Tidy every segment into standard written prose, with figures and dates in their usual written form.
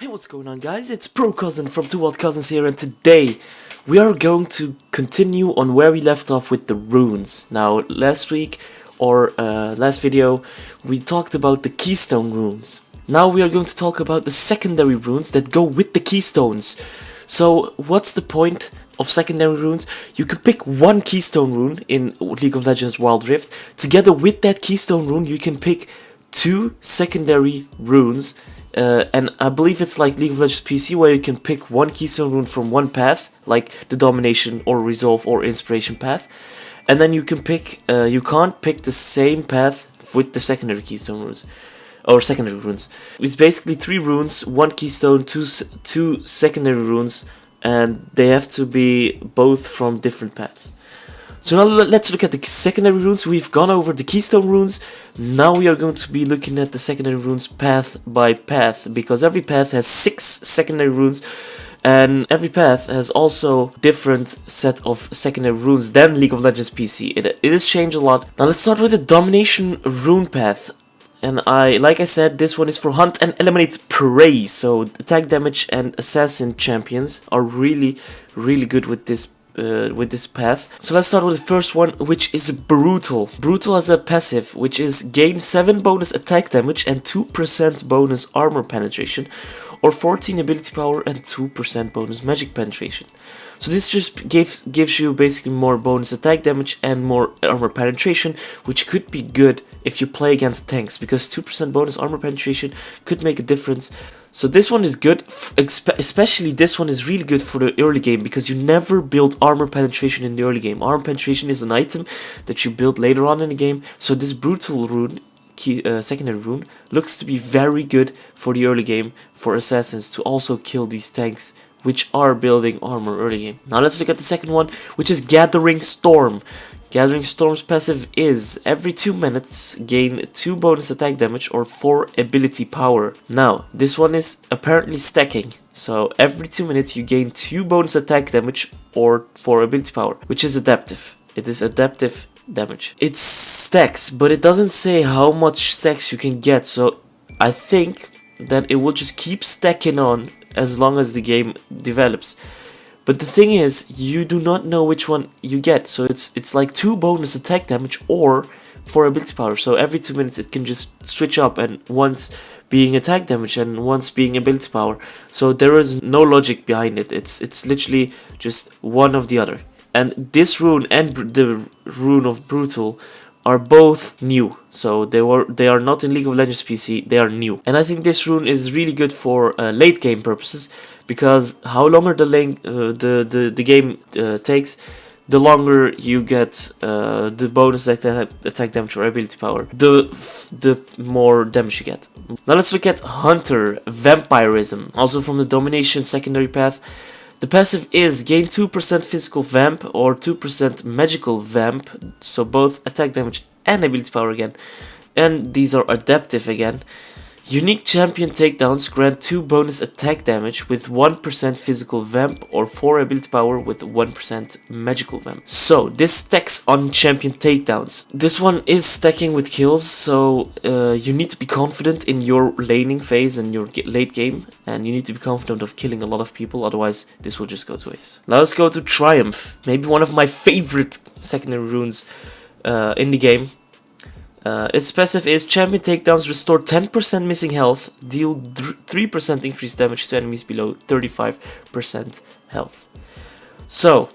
Hey, what's going on, guys? It's Pro Cousin from Two Wild Cousins here, and today we are going to continue on where we left off with the runes. Now, last week, or last video, we talked about the keystone runes. Now we are going to talk about the secondary runes that go with the keystones. So, what's the point of secondary runes? You can pick one keystone rune in League of Legends Wild Rift. Together with that keystone rune, you can pick two secondary runes. And I believe it's like League of Legends PC, where you can pick one keystone rune from one path, like the Domination or Resolve or Inspiration path, and then you can pick. You can't pick the same path with the secondary keystone runes or secondary runes. It's basically three runes, one keystone, two secondary runes, and they have to be both from different paths. So now let's look at the secondary runes. We've gone over the keystone runes. Now we are going to be looking at the secondary runes path by path, because every path has 6 secondary runes, and every path has also different set of secondary runes than League of Legends PC. It has changed a lot. Now let's start with the Domination Rune path. And like I said, this one is for hunt and eliminate prey. So attack damage and assassin champions are really good with this path. So let's start with the first one, which is Brutal. Brutal has a passive, which is gain 7 bonus attack damage and 2% bonus armor penetration, or 14 ability power and 2% bonus magic penetration. So this just gives you basically more bonus attack damage and more armor penetration, which could be good if you play against tanks, because 2% bonus armor penetration could make a difference. So this one is good, especially this one is really good for the early game, because you never build armor penetration in the early game. Armor penetration is an item that you build later on in the game, so this Brutal rune, secondary rune, looks to be very good for the early game, for assassins to also kill these tanks which are building armor early game. Now let's look at the second one, which is Gathering Storm. Gathering Storm's passive is every 2 minutes gain 2 bonus attack damage or 4 ability power. Now, this one is apparently stacking. So every 2 minutes you gain 2 bonus attack damage or 4 ability power, which is adaptive. It is adaptive damage. It stacks, but it doesn't say how much stacks you can get. So I think that it will just keep stacking on as long as the game develops. But the thing is, you do not know which one you get, so it's like 2 bonus attack damage or 4 ability power. So every 2 minutes it can just switch up, and once being attack damage and once being ability power. So there is no logic behind it. It's literally just one of the other. And this rune and the rune of Brutal are both new, so they are not in League of Legends PC, they are new. And I think this rune is really good for late game purposes, because how longer the game takes, the longer you get the bonus attack damage or ability power, the more damage you get. Now let's look at Hunter, Vampirism, also from the Domination secondary path. The passive is gain 2% physical vamp or 2% magical vamp, so both attack damage and ability power again, and these are adaptive again. Unique champion takedowns grant 2 bonus attack damage with 1% physical vamp or 4 ability power with 1% magical vamp. So this stacks on champion takedowns. This one is stacking with kills, so you need to be confident in your laning phase and your late game, and you need to be confident of killing a lot of people, otherwise this will just go to waste. Now let's go to Triumph, maybe one of my favorite secondary runes in the game. Its passive is champion takedowns restore 10% missing health, deal 3% increased damage to enemies below 35% health. So,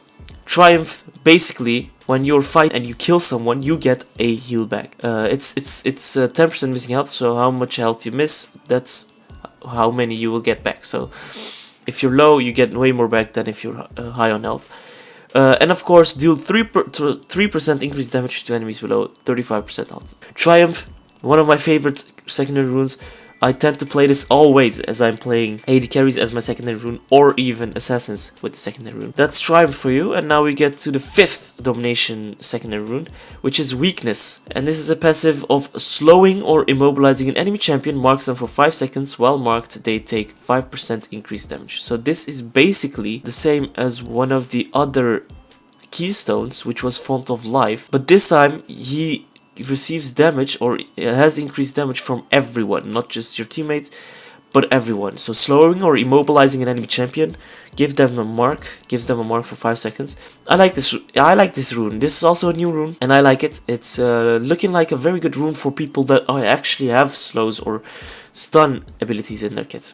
Triumph, basically, when you're fighting and you kill someone, you get a heal back. It's 10% missing health, so how much health you miss, that's how many you will get back. So, if you're low, you get way more back than if you're high on health. And of course, deal 3% increased damage to enemies below 35% health. Triumph, one of my favorite secondary runes. I tend to play this always as I'm playing AD carries as my secondary rune, or even assassins with the secondary rune. That's Triumph for you, and now we get to the 5th Domination secondary rune, which is Weakness. And this is a passive of slowing or immobilizing an enemy champion, marks them for 5 seconds. While marked, they take 5% increased damage. So this is basically the same as one of the other keystones, which was Font of Life, but this time he receives damage, or has increased damage from everyone, not just your teammates, but everyone. So slowing or immobilizing an enemy champion, gives them a mark for 5 seconds. I like this rune. This is also a new rune, and I like it. It's looking like a very good rune for people that actually have slows or stun abilities in their kit.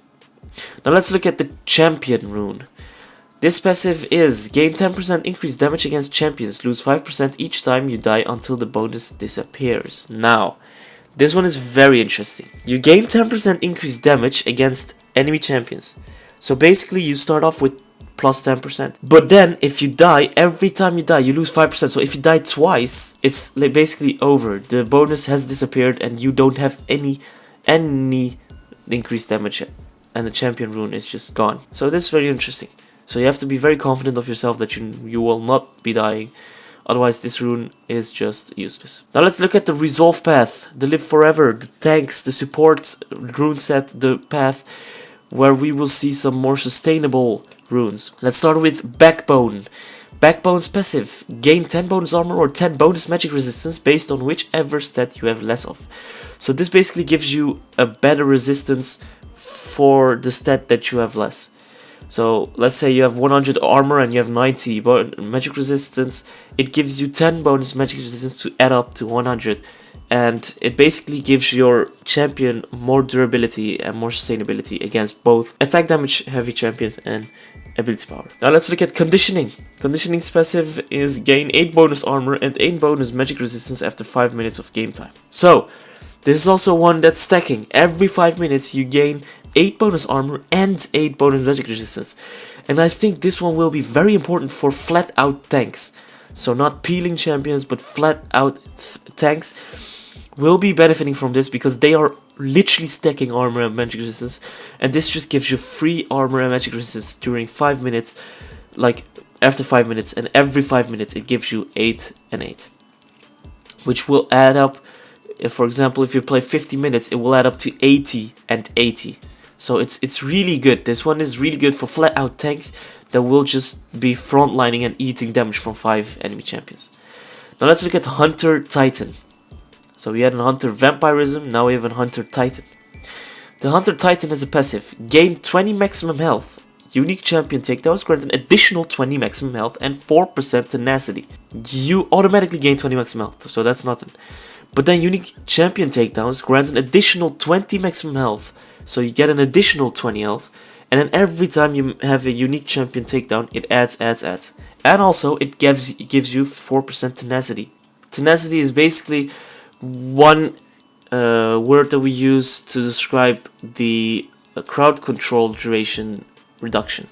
Now let's look at the champion rune. This passive is gain 10% increased damage against champions, lose 5% each time you die until the bonus disappears. Now, this one is very interesting. You gain 10% increased damage against enemy champions. So basically you start off with plus 10%. But then if you die, every time you die you lose 5%. So if you die twice, it's like basically over. The bonus has disappeared and you don't have any increased damage. And the champion rune is just gone. So this is very interesting. So you have to be very confident of yourself that you will not be dying. Otherwise this rune is just useless. Now let's look at the resolve path, the live forever, the tanks, the support rune set, the path where we will see some more sustainable runes. Let's start with backbone. Backbone's passive, gain 10 bonus armor or 10 bonus magic resistance based on whichever stat you have less of. So this basically gives you a better resistance for the stat that you have less. So let's say you have 100 armor and you have 90 magic resistance. It gives you 10 bonus magic resistance to add up to 100. And it basically gives your champion more durability and more sustainability against both attack damage heavy champions and ability power. Now let's look at conditioning. Conditioning's passive is gain 8 bonus armor and 8 bonus magic resistance after 5 minutes of game time. So this is also one that's stacking. Every 5 minutes you gain 8 bonus armor and 8 bonus magic resistance. And I think this one will be very important for flat out tanks. So not peeling champions but flat out tanks will be benefiting from this because they are literally stacking armor and magic resistance. And this just gives you free armor and magic resistance during 5 minutes. Like after 5 minutes, and every 5 minutes it gives you 8 and 8. Which will add up. For example, if you play 50 minutes, it will add up to 80 and 80. So it's really good. This one is really good for flat out tanks that will just be frontlining and eating damage from 5 enemy champions. Now let's look at Hunter Titan. So we had a Hunter Vampirism, now we have a Hunter Titan. The Hunter Titan has a passive, gain 20 maximum health. Unique champion takedowns grant an additional 20 maximum health and 4% tenacity. You automatically gain 20 maximum health, so that's nothing. But then unique champion takedowns grant an additional 20 maximum health. So you get an additional 20 health. And then every time you have a unique champion takedown, it adds. And also it gives you 4% tenacity. Tenacity is basically one word that we use to describe the crowd control duration reduction.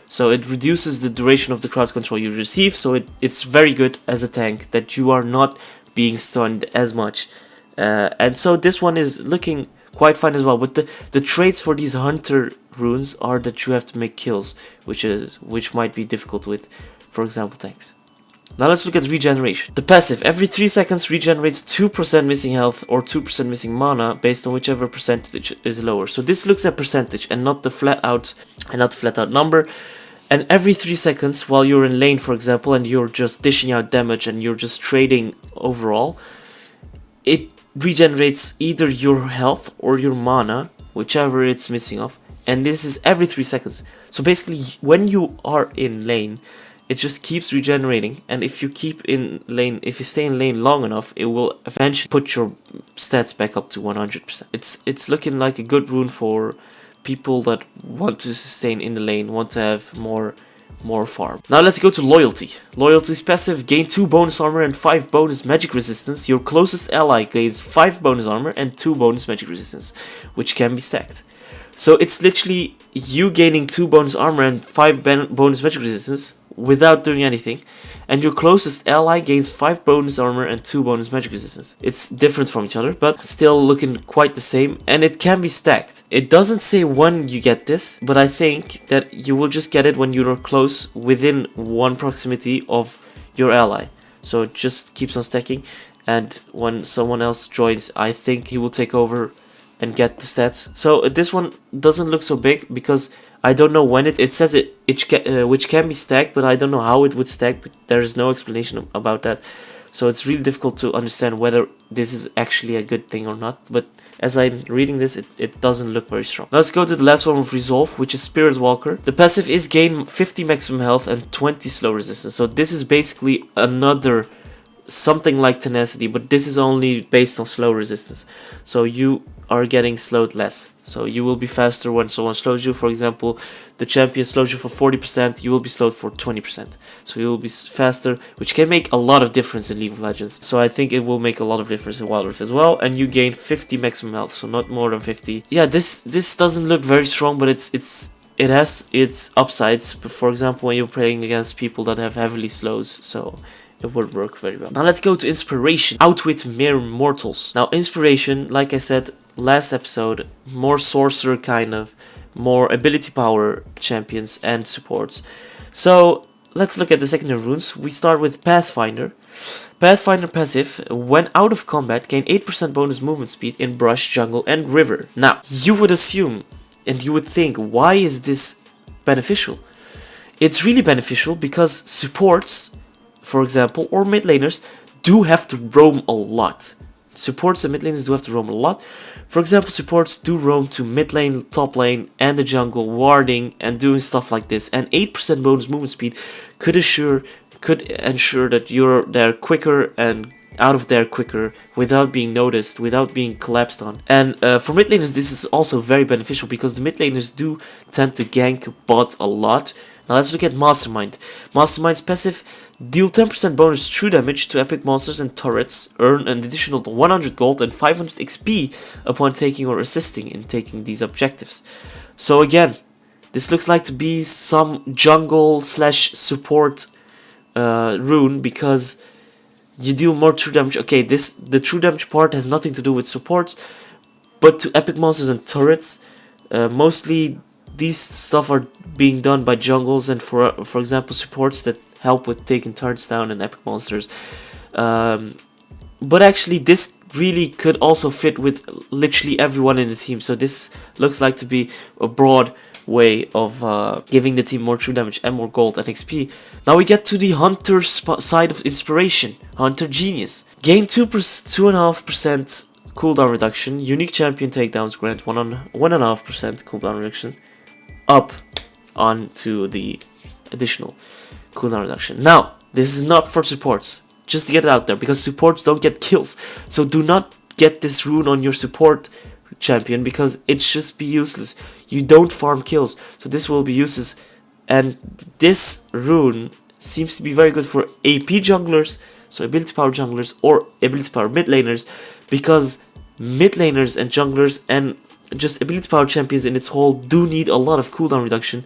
So it reduces the duration of the crowd control you receive. So it's very good as a tank that you are not being stunned as much, and so this one is looking quite fine as well. But the traits for these hunter runes are that you have to make kills, which might be difficult with, for example, tanks. Now let's look at regeneration. The passive, every 3 seconds regenerates 2% missing health or 2% missing mana based on whichever percentage is lower. So this looks at percentage and not the flat out number. And every 3 seconds, while you're in lane, for example, and you're just dishing out damage and you're just trading overall, it regenerates either your health or your mana, whichever it's missing of. And this is every 3 seconds. So basically, when you are in lane, it just keeps regenerating. And if you stay in lane long enough, it will eventually put your stats back up to 100%. It's looking like a good rune for people that want to sustain in the lane, want to have more farm. Now let's go to loyalty. Loyalty's passive, gain 2 bonus armor and 5 bonus magic resistance. Your closest ally gains 5 bonus armor and 2 bonus magic resistance, which can be stacked. So it's literally you gaining 2 bonus armor and 5 bonus magic resistance without doing anything, and your closest ally gains 5 bonus armor and 2 bonus magic resistance. It's different from each other, but still looking quite the same, and it can be stacked. It doesn't say when you get this, but I think that you will just get it when you are close within 1 proximity of your ally. So it just keeps on stacking, and when someone else joins, I think he will take over and get the stats. So this one doesn't look so big because I don't know when it says which can be stacked, but I don't know how it would stack. But there is no explanation about that, so it's really difficult to understand whether this is actually a good thing or not. But as I'm reading this, it doesn't look very strong. Now let's go to the last one with Resolve, which is Spirit Walker. The passive is gain 50 maximum health and 20 slow resistance. So this is basically another something like Tenacity, but this is only based on slow resistance. So you are getting slowed less. So you will be faster when someone slows you. For example, the champion slows you for 40%, you will be slowed for 20%. So you will be faster, which can make a lot of difference in League of Legends. So I think it will make a lot of difference in Wild Rift as well. And you gain 50 maximum health, so not more than 50. Yeah, this doesn't look very strong, but it has its upsides. For example, when you're playing against people that have heavily slows, so it would work very well. Now let's go to Inspiration. Outwit mere mortals. Now Inspiration, like I said last episode, more sorcerer kind of, more ability power champions and supports. So let's look at the secondary runes. We start with Pathfinder. Pathfinder passive, when out of combat, gain 8% bonus movement speed in brush, jungle and river. Now you would assume and you would think, why is this beneficial? It's really beneficial because supports, for example, or mid laners do have to roam a lot. Supports and mid laners do have to roam a lot. For example, supports do roam to mid lane, top lane, and the jungle, warding and doing stuff like this. And 8% bonus movement speed could ensure that you're there quicker and out of there quicker without being noticed, without being collapsed on. And for mid laners, this is also very beneficial because the mid laners do tend to gank bot a lot. Now let's look at Mastermind. Mastermind's passive, deal 10% bonus true damage to epic monsters and turrets, earn an additional 100 gold and 500 XP upon taking or assisting in taking these objectives. So again, this looks like to be some jungle slash support rune because you deal more true damage. Okay, the true damage part has nothing to do with supports, but to epic monsters and turrets, mostly these stuff are being done by jungles and for example supports that help with taking turrets down and epic monsters. But actually this really could also fit with literally everyone in the team. So this looks like to be a broad way of giving the team more true damage and more gold and XP. Now we get to the Hunter side of Inspiration. Hunter Genius. Gain 2.5% cooldown reduction. Unique champion takedowns grant 1.5% cooldown reduction. Up onto the additional cooldown reduction. Now, this is not for supports. Just to get it out there, because supports don't get kills. So do not get this rune on your support champion because it's just be useless. You don't farm kills, so this will be useless. And this rune seems to be very good for AP junglers, so ability power junglers or ability power mid laners, because mid laners and junglers and just ability power champions in its whole do need a lot of cooldown reduction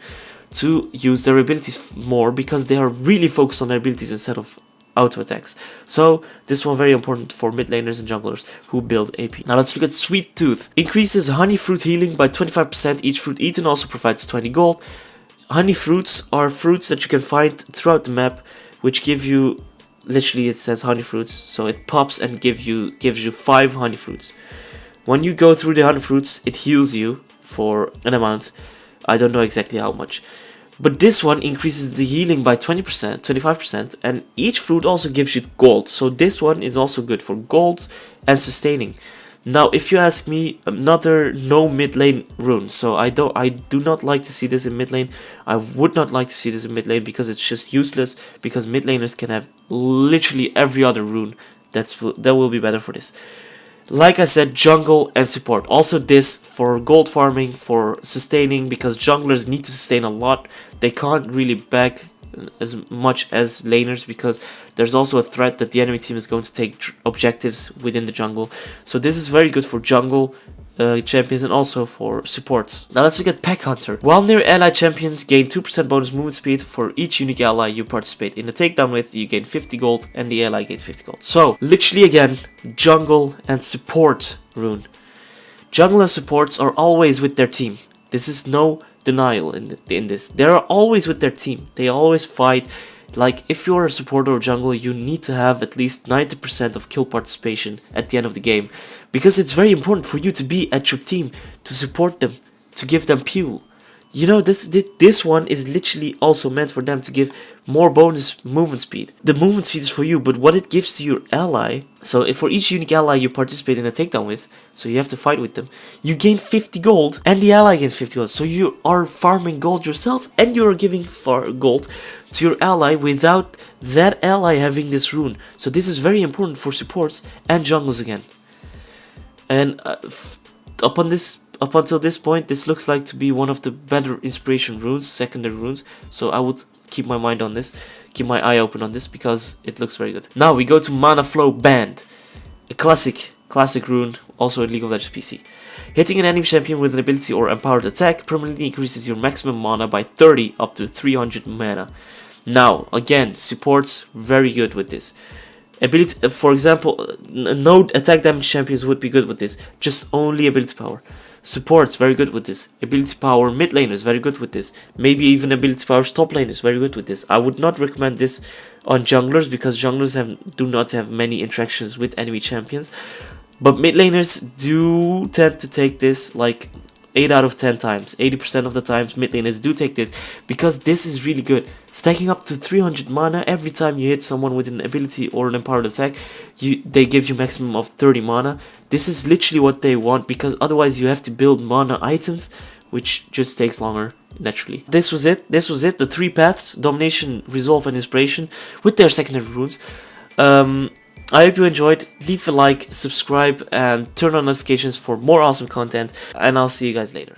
to use their abilities more, because they are really focused on their abilities instead of auto attacks. So this one very important for mid laners and junglers who build AP. Now let's look at Sweet Tooth. Increases honey fruit healing by 25%. Each fruit eaten also provides 20 gold. Honey fruits are fruits that you can find throughout the map, which give you, literally it says honey fruits, so it pops and gives you 5 honey fruits. When you go through the honey fruits, it heals you for an amount. I don't know exactly how much. But this one increases the healing by 20%, 25%, and each fruit also gives you gold. So this one is also good for gold and sustaining. Now, if you ask me, another no mid lane rune. So I do not like to see this in mid lane. I would not like to see this in mid lane because it's just useless. Because mid laners can have literally every other rune that will be better for this. Like I said, jungle and support. Also this for gold farming, for sustaining, because junglers need to sustain a lot. They can't really back as much as laners because there's also a threat that the enemy team is going to take objectives within the jungle. So this is very good for jungle champions and also for supports. Now let's look at Peck Hunter. While near ally champions, gain 2% bonus movement speed for each unique ally you participate in the takedown with. You gain 50 gold and the ally gains 50 gold. So literally again, jungle and support rune. Jungle and supports are always with their team. This is no denial in this. They are always with their team. They always fight. Like, if you're a supporter or jungle, you need to have at least 90% of kill participation at the end of the game. Because it's very important for you to be at your team, to support them, to give them fuel, You know, this one is literally also meant for them to give more bonus movement speed. The movement speed is for you, but what it gives to your ally, so if for each unique ally you participate in a takedown with, so you have to fight with them, you gain 50 gold and the ally gains 50 gold. So you are farming gold yourself and you are giving gold to your ally without that ally having this rune. So this is very important for supports and jungles again. And up until this point, this looks like to be one of the better inspiration runes, secondary runes. So I would keep my mind on this, keep my eye open on this, because it looks very good. Now we go to Mana Flow Band, a classic rune, also in League of Legends PC. Hitting an enemy champion with an ability or empowered attack permanently increases your maximum mana by 30 up to 300 mana. Now, again, supports very good with this. Ability, for example, no attack damage champions would be good with this, just only ability power. Supports very good with this. Ability power mid laners very good with this. Maybe even ability power top laners very good with this. I would not recommend this on junglers because junglers do not have many interactions with enemy champions. But mid laners do tend to take this like 8 out of 10 times. 80% of the times mid laners do take this because this is really good. Stacking up to 300 mana every time you hit someone with an ability or an empowered attack, they give you maximum of 30 mana. This is literally what they want because otherwise you have to build mana items, which just takes longer naturally. This was it. The 3 paths: Domination, Resolve, and Inspiration with their secondary runes. I hope you enjoyed. Leave a like, subscribe, and turn on notifications for more awesome content. And I'll see you guys later.